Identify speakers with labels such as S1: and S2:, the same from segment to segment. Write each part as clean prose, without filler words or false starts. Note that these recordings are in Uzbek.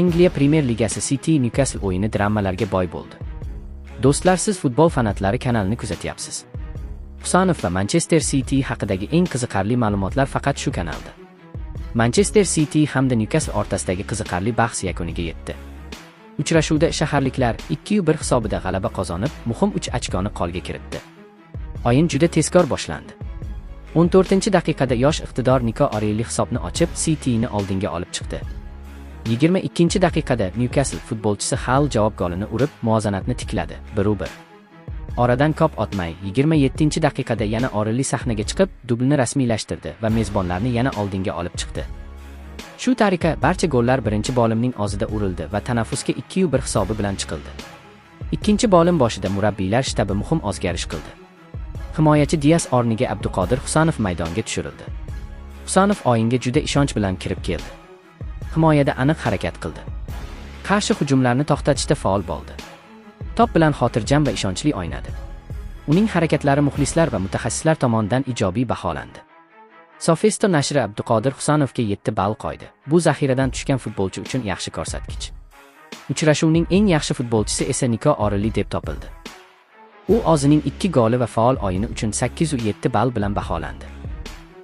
S1: Angliya Premyer Ligasi City Newcastle o'yini dramalarga boy bo'ldi. Do'stlar, siz futbol fanatlari kanalini kuzatyapsiz. Husanov va Manchester City haqidagi eng qiziqarli ma'lumotlar faqat shu kanalda. Manchester City hamda Newcastle o'rtasidagi qiziqarli bahs yakuniga yetdi. Uchrashuvda shaharliklar 2-1 hisobida g'alaba qozonib, muhim 3 ochkoni qo'lga kiritdi. O'yin juda tezkor boshlandi. 14-daqiqada yosh iqtidor Niko Orelli hisobni ochib, Cityni oldinga olib chiqdi. 22-daqiqada Newcastle futbolchisi Hall javob golini urib, muvozanatni tikladi. 1-1. Oradan ko'p o'tmay, 27-daqiqada yana Orelli sahnaga chiqib, dublni rasmiylashtirdi va mezbonlarni yana oldinga olib chiqdi. Shu tariqa barcha gollar birinchi bo'limning o'zida urildi va tanaffusga 2-1 hisobi bilan chiqildi. Ikkinchi bo'lim boshida murabbiylar shtabi muhim o'zgarish qildi. Himoyachi Dias o'rniga Abduqodir Husanov maydonga tushirildi. Husanov o'yinga juda ishonch bilan kirib keldi. Himoyada aniq harakat qildi. Qarshi hujumlarni to'xtatishda faol bo'ldi. Top bilan xotirjam va ishonchli o'ynadi. Uning harakatlari muxlislar va mutaxassislar tomonidan ijobiy baholandi. Sofesto nashri Abduqodir Husanovga 7 ball qo'ydi. Bu zaxiradan tushgan futbolchi uchun yaxshi ko'rsatkich. Uchrashuvning eng yaxshi futbolchisi esa Niko Orelli deb topildi. U o'zining 2 goli va faol o'yini uchun 807 ball bilan baholandi.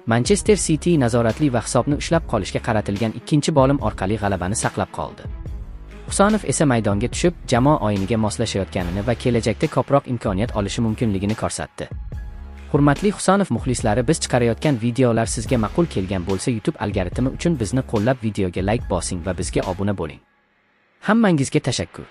S1: Manchester City nazoratli va hisobni ushlab qolishga qaratilgan ikkinchi bo'lim orqali g'alabani saqlab qoldi. Husanov esa maydonga tushib, jamoa o'yiniga moslashayotganini va kelajakda ko'proq imkoniyat olishi mumkinligini ko'rsatdi. Hurmatli Husanov muxlislari, biz chiqarayotgan videolar sizga ma'qul kelgan bo'lsa, YouTube algoritmi uchun bizni qo'llab videoga like bosing va bizga obuna bo'ling. Hammangizga tashakkur.